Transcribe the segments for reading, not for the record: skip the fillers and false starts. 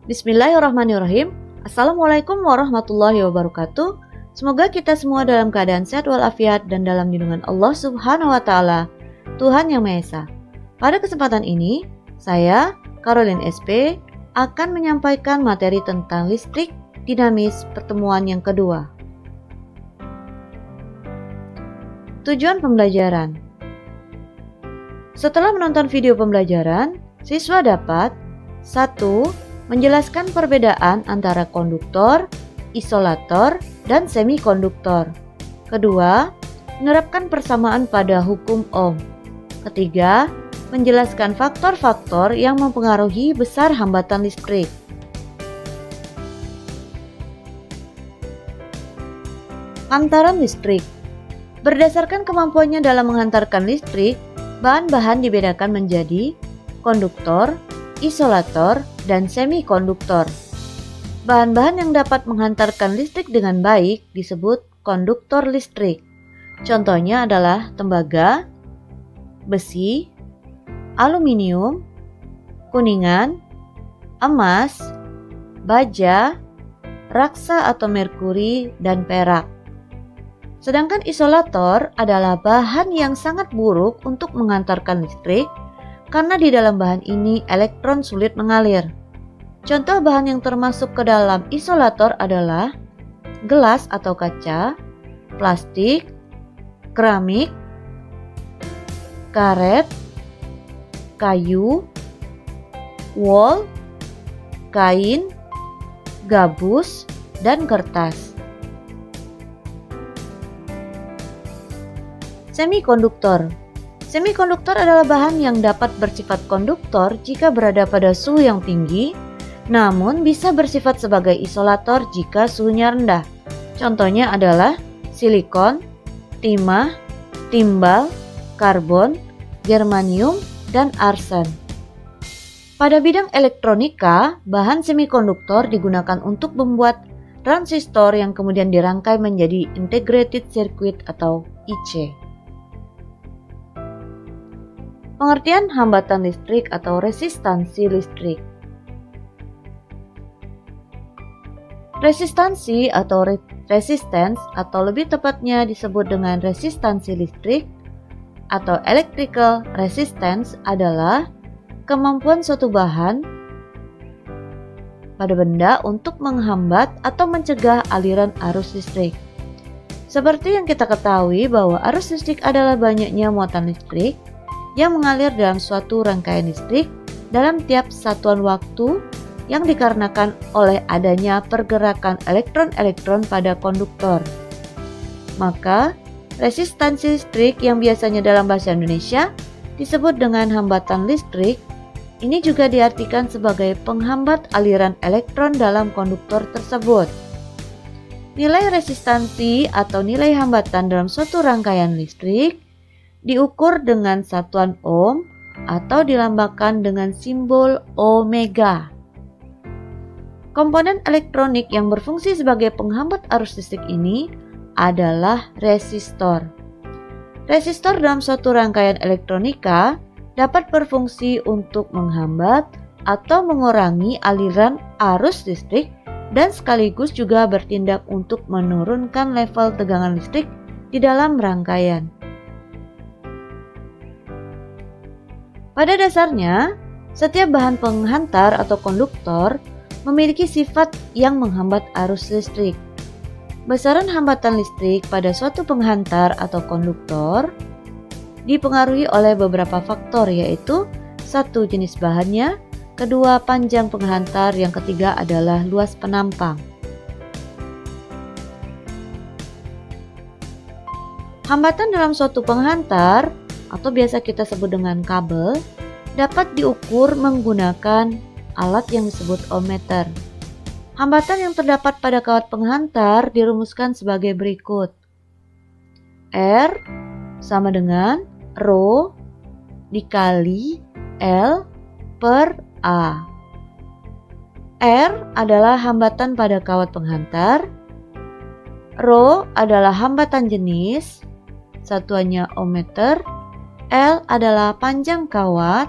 Bismillahirrahmanirrahim. Assalamualaikum warahmatullahi wabarakatuh. Semoga kita semua dalam keadaan sehat walafiat dan dalam lindungan Allah Subhanahu wa Ta'ala, Tuhan Yang Maha Esa. Pada kesempatan ini, saya, Caroline SP, akan menyampaikan materi tentang listrik dinamis pertemuan yang kedua. Tujuan pembelajaran. Setelah menonton video pembelajaran, siswa dapat 1. Menjelaskan perbedaan antara konduktor, isolator, dan semikonduktor. Kedua, menerapkan persamaan pada hukum Ohm. Ketiga, menjelaskan faktor-faktor yang mempengaruhi besar hambatan listrik. Hantaran listrik. Berdasarkan kemampuannya dalam menghantarkan listrik, bahan-bahan dibedakan menjadi konduktor, isolator, dan semikonduktor. Bahan-bahan yang dapat menghantarkan listrik dengan baik disebut konduktor listrik. Contohnya adalah tembaga, besi, aluminium, kuningan, emas, baja, raksa atau merkuri, dan perak. Sedangkan isolator adalah bahan yang sangat buruk untuk menghantarkan listrik karena di dalam bahan ini elektron sulit mengalir. Contoh bahan yang termasuk ke dalam isolator adalah gelas atau kaca, plastik, keramik, karet, kayu, wol, kain, gabus, dan kertas. Semikonduktor. Semikonduktor adalah bahan yang dapat bersifat konduktor jika berada pada suhu yang tinggi, namun bisa bersifat sebagai isolator jika suhunya rendah. Contohnya adalah silikon, timah, timbal, karbon, germanium, dan arsen. Pada bidang elektronika, bahan semikonduktor digunakan untuk membuat transistor yang kemudian dirangkai menjadi integrated circuit atau IC. Pengertian hambatan listrik atau resistansi listrik. Resistansi atau resistance atau lebih tepatnya disebut dengan resistansi listrik atau electrical resistance adalah kemampuan suatu bahan pada benda untuk menghambat atau mencegah aliran arus listrik. Seperti yang kita ketahui bahwa arus listrik adalah banyaknya muatan listrik yang mengalir dalam suatu rangkaian listrik dalam tiap satuan waktu yang dikarenakan oleh adanya pergerakan elektron-elektron pada konduktor. Maka, resistansi listrik yang biasanya dalam bahasa Indonesia disebut dengan hambatan listrik, ini juga diartikan sebagai penghambat aliran elektron dalam konduktor tersebut. Nilai resistansi atau nilai hambatan dalam suatu rangkaian listrik diukur dengan satuan ohm atau dilambangkan dengan simbol omega. Komponen elektronik yang berfungsi sebagai penghambat arus listrik ini adalah resistor. Resistor dalam suatu rangkaian elektronika dapat berfungsi untuk menghambat atau mengurangi aliran arus listrik dan sekaligus juga bertindak untuk menurunkan level tegangan listrik di dalam rangkaian. Pada dasarnya, setiap bahan penghantar atau konduktor memiliki sifat yang menghambat arus listrik. Besaran hambatan listrik pada suatu penghantar atau konduktor dipengaruhi oleh beberapa faktor, yaitu 1. Jenis bahannya, 2. Panjang penghantar, yang ketiga adalah luas penampang. Hambatan dalam suatu penghantar atau biasa kita sebut dengan kabel dapat diukur menggunakan alat yang disebut ohmmeter. Hambatan yang terdapat pada kawat penghantar dirumuskan sebagai berikut. R sama dengan Rho dikali L per A. R adalah hambatan pada kawat penghantar. Rho adalah hambatan jenis, satuannya ohmmeter. L adalah panjang kawat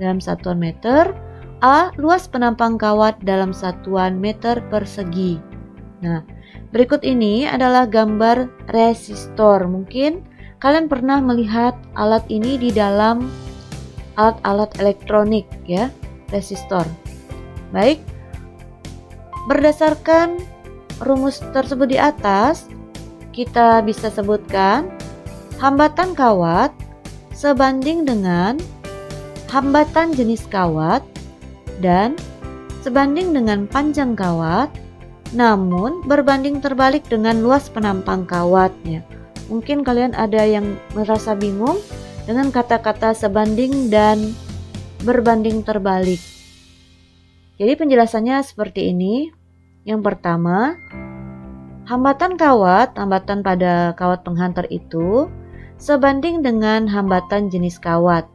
dalam satuan meter. A. Luas penampang kawat dalam satuan meter persegi. Nah, berikut ini adalah gambar resistor. Mungkin kalian pernah melihat alat ini di dalam alat-alat elektronik ya, resistor. Baik, berdasarkan rumus tersebut di atas, kita bisa sebutkan hambatan kawat sebanding dengan hambatan jenis kawat dan sebanding dengan panjang kawat, namun berbanding terbalik dengan luas penampang kawatnya. Mungkin kalian ada yang merasa bingung dengan kata-kata sebanding dan berbanding terbalik. Jadi penjelasannya seperti ini. Yang pertama, hambatan pada kawat penghantar itu sebanding dengan hambatan jenis kawat.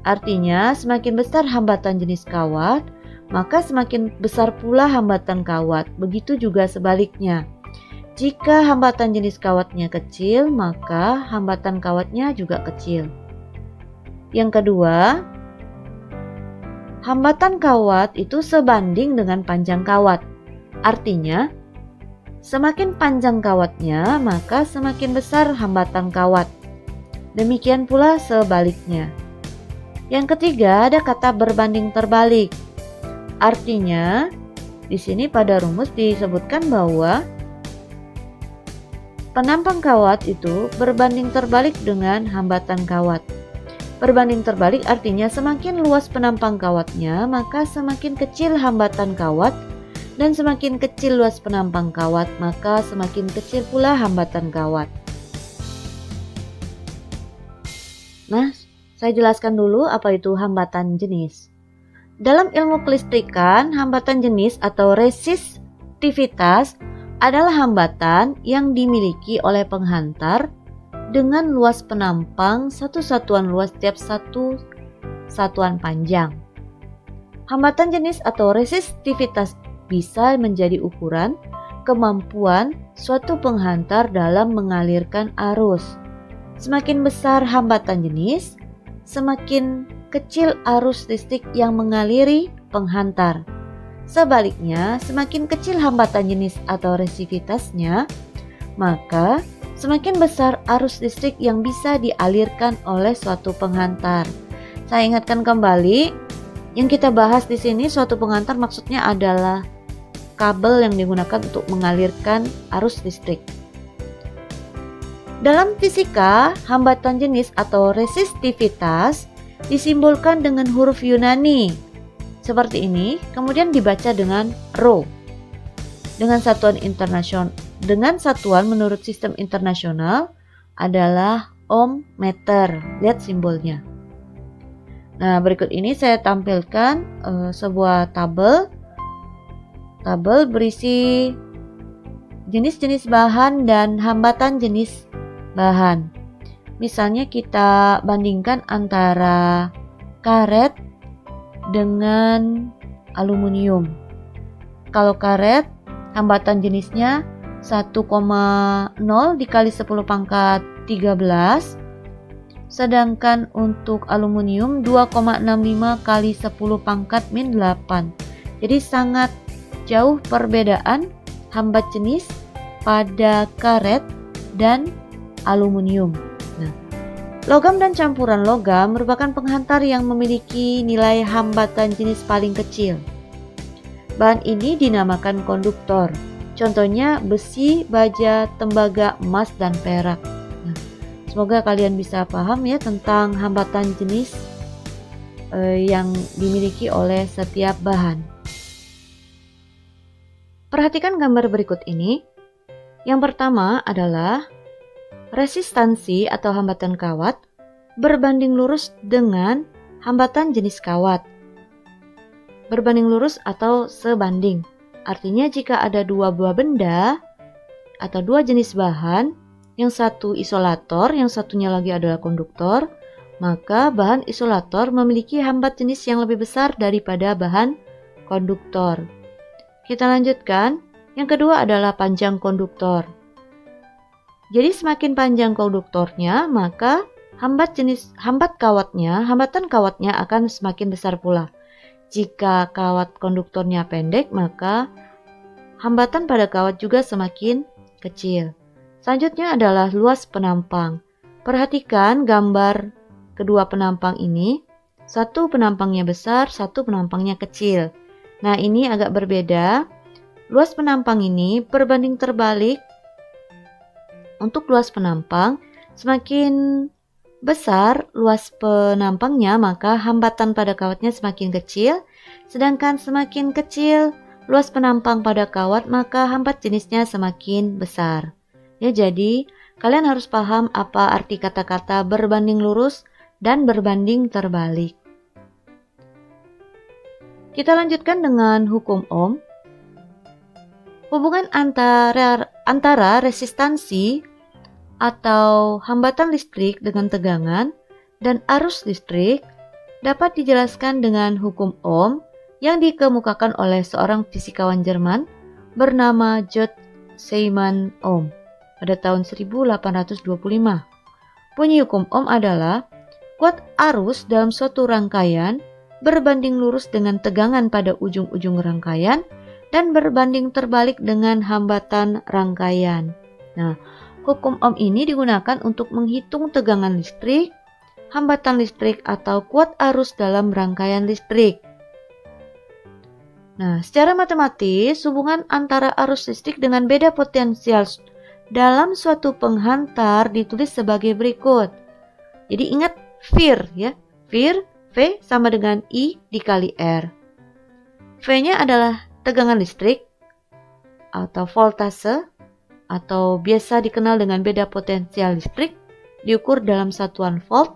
Artinya, semakin besar hambatan jenis kawat, maka semakin besar pula hambatan kawat. Begitu juga sebaliknya. Jika hambatan jenis kawatnya kecil, maka hambatan kawatnya juga kecil. Yang kedua, hambatan kawat itu sebanding dengan panjang kawat. Artinya, semakin panjang kawatnya, maka semakin besar hambatan kawat. Demikian pula sebaliknya. Yang ketiga, ada kata berbanding terbalik. Artinya, di sini pada rumus disebutkan bahwa penampang kawat itu berbanding terbalik dengan hambatan kawat. Berbanding terbalik artinya semakin luas penampang kawatnya, maka semakin kecil hambatan kawat, dan semakin kecil luas penampang kawat, maka semakin kecil pula hambatan kawat. Nah, saya jelaskan dulu apa itu hambatan jenis. Dalam ilmu kelistrikan, hambatan jenis atau resistivitas adalah hambatan yang dimiliki oleh penghantar dengan luas penampang satu satuan luas tiap satu satuan panjang. Hambatan jenis atau resistivitas bisa menjadi ukuran kemampuan suatu penghantar dalam mengalirkan arus. Semakin besar hambatan jenis, semakin kecil arus listrik yang mengaliri penghantar. Sebaliknya, semakin kecil hambatan jenis atau resistivitasnya, maka semakin besar arus listrik yang bisa dialirkan oleh suatu penghantar. Saya ingatkan kembali, yang kita bahas di sini suatu penghantar maksudnya adalah kabel yang digunakan untuk mengalirkan arus listrik. Dalam fisika, hambatan jenis atau resistivitas disimbolkan dengan huruf Yunani seperti ini, kemudian dibaca dengan rho. Dengan satuan menurut sistem internasional adalah ohm meter. Lihat simbolnya. Nah, berikut ini saya tampilkan sebuah tabel berisi jenis-jenis bahan dan hambatan jenis bahan. Misalnya kita bandingkan antara karet dengan aluminium. Kalau karet, hambatan jenisnya 1,0 dikali 10 pangkat 13, sedangkan untuk aluminium 2,65 kali 10 pangkat min 8. Jadi sangat jauh perbedaan hambat jenis pada karet dan aluminium. Nah, logam dan campuran logam merupakan penghantar yang memiliki nilai hambatan jenis paling kecil. Bahan ini dinamakan konduktor. Contohnya besi, baja, tembaga, emas, dan perak. Nah, semoga kalian bisa paham ya tentang hambatan jenis yang dimiliki oleh setiap bahan. Perhatikan gambar berikut ini. Yang pertama adalah resistansi atau hambatan kawat berbanding lurus dengan hambatan jenis kawat. Berbanding lurus atau sebanding. Artinya jika ada dua buah benda atau dua jenis bahan, yang satu isolator, yang satunya lagi adalah konduktor, maka bahan isolator memiliki hambat jenis yang lebih besar daripada bahan konduktor. Kita lanjutkan. Yang kedua adalah panjang konduktor. Jadi semakin panjang konduktornya, maka hambatan kawatnya akan semakin besar pula. Jika kawat konduktornya pendek, maka hambatan pada kawat juga semakin kecil. Selanjutnya adalah luas penampang. Perhatikan gambar kedua penampang ini. Satu penampangnya besar, satu penampangnya kecil. Nah, ini agak berbeda. Luas penampang ini berbanding terbalik. Untuk luas penampang, semakin besar luas penampangnya, maka hambatan pada kawatnya semakin kecil. Sedangkan semakin kecil luas penampang pada kawat, maka hambat jenisnya semakin besar. Ya, jadi kalian harus paham apa arti kata-kata berbanding lurus dan berbanding terbalik. Kita lanjutkan dengan hukum Ohm. Hubungan antara resistansi atau hambatan listrik dengan tegangan dan arus listrik dapat dijelaskan dengan hukum Ohm yang dikemukakan oleh seorang fisikawan Jerman bernama Georg Siemens Ohm pada tahun 1825. Bunyi hukum Ohm adalah kuat arus dalam suatu rangkaian berbanding lurus dengan tegangan pada ujung-ujung rangkaian dan berbanding terbalik dengan hambatan rangkaian. Nah, hukum Ohm ini digunakan untuk menghitung tegangan listrik, hambatan listrik atau kuat arus dalam rangkaian listrik. Nah, secara matematis, hubungan antara arus listrik dengan beda potensial dalam suatu penghantar ditulis sebagai berikut. Jadi ingat VIR ya. VIR, V sama dengan I dikali R. V-nya adalah tegangan listrik atau voltase atau biasa dikenal dengan beda potensial listrik diukur dalam satuan volt.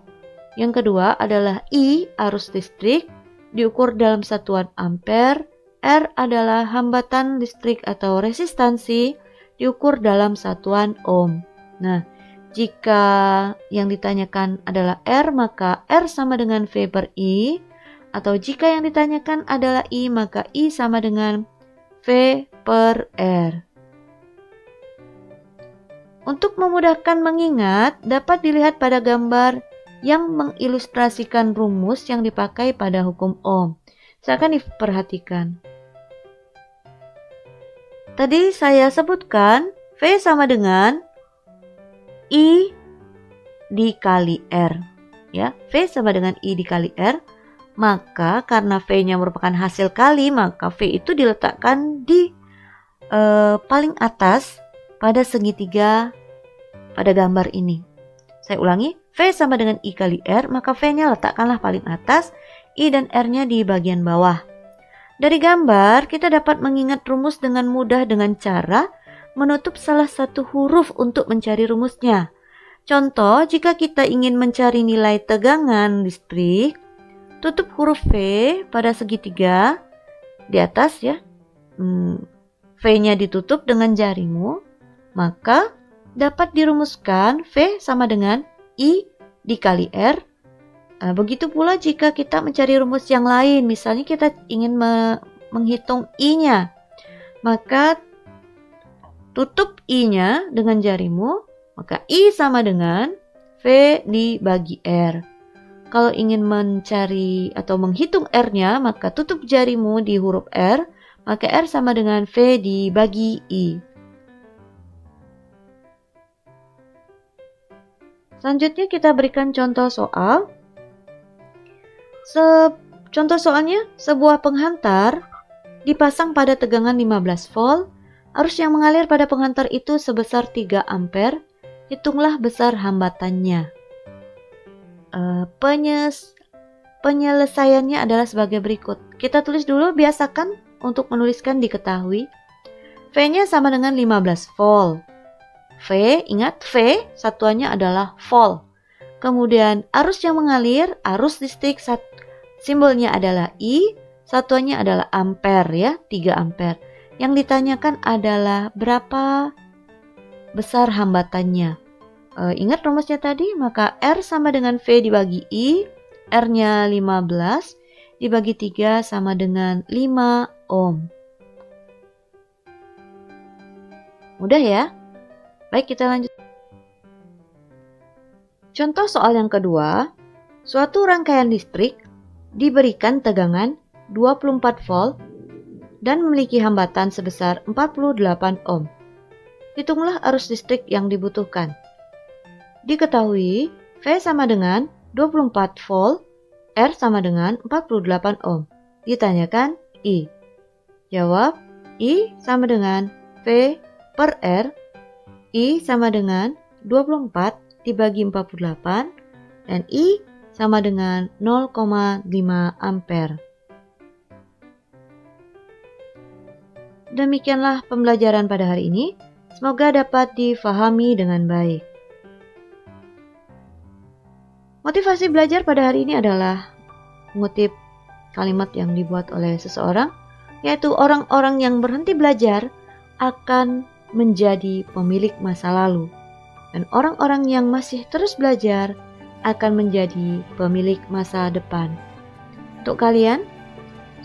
Yang kedua adalah I, arus listrik, diukur dalam satuan ampere. R adalah hambatan listrik atau resistansi, diukur dalam satuan ohm. Nah, jika yang ditanyakan adalah R, maka R sama dengan V per I. Atau jika yang ditanyakan adalah I, maka I sama dengan V per R. Untuk memudahkan mengingat, dapat dilihat pada gambar yang mengilustrasikan rumus yang dipakai pada hukum Ohm. Silakan diperhatikan. Tadi saya sebutkan V sama dengan I dikali R. Ya, V sama dengan I dikali R. Maka karena V-nya merupakan hasil kali, maka V itu diletakkan di paling atas pada segitiga pada gambar ini. Saya ulangi, V sama dengan I kali R, maka V-nya letakkanlah paling atas, I dan R-nya di bagian bawah. Dari gambar, kita dapat mengingat rumus dengan mudah dengan cara menutup salah satu huruf untuk mencari rumusnya. Contoh, jika kita ingin mencari nilai tegangan listrik, tutup huruf V pada segitiga di atas ya. V-nya ditutup dengan jarimu, maka dapat dirumuskan V sama dengan I dikali R. Begitu pula jika kita mencari rumus yang lain, misalnya kita ingin menghitung I-nya, maka tutup I-nya dengan jarimu, maka I sama dengan V dibagi R. Kalau ingin mencari atau menghitung R-nya, maka tutup jarimu di huruf R, maka R sama dengan V dibagi I. Selanjutnya kita berikan contoh soal. Contoh soalnya, sebuah penghantar dipasang pada tegangan 15 volt, arus yang mengalir pada penghantar itu sebesar 3 ampere, hitunglah besar hambatannya. Penyelesaiannya adalah sebagai berikut. Kita tulis dulu, biasakan untuk menuliskan diketahui. V-nya sama dengan 15 volt. V, ingat V satuannya adalah volt. Kemudian arus yang mengalir, arus listrik simbolnya adalah I, satuannya adalah ampere ya, 3 ampere. Yang ditanyakan adalah berapa besar hambatannya. Ingat rumusnya tadi, maka R sama dengan V dibagi I, R-nya 15 dibagi 3 sama dengan 5 ohm. Mudah ya? Baik, kita lanjut. Contoh soal yang kedua, suatu rangkaian listrik diberikan tegangan 24 volt dan memiliki hambatan sebesar 48 ohm. Hitunglah arus listrik yang dibutuhkan. Diketahui V sama dengan 24 volt, R sama dengan 48 ohm. Ditanyakan I. Jawab, I sama dengan V per R. I sama dengan 24 dibagi 48 dan I sama dengan 0,5 ampere. Demikianlah pembelajaran pada hari ini. Semoga dapat difahami dengan baik. Motivasi belajar pada hari ini adalah mengutip kalimat yang dibuat oleh seseorang, yaitu orang-orang yang berhenti belajar akan menjadi pemilik masa lalu, dan orang-orang yang masih terus belajar akan menjadi pemilik masa depan. Untuk kalian,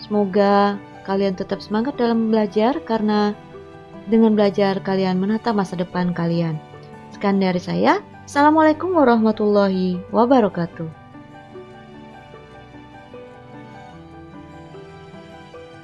semoga kalian tetap semangat dalam belajar karena dengan belajar kalian menata masa depan kalian. Sekian dari saya. Assalamualaikum warahmatullahi wabarakatuh.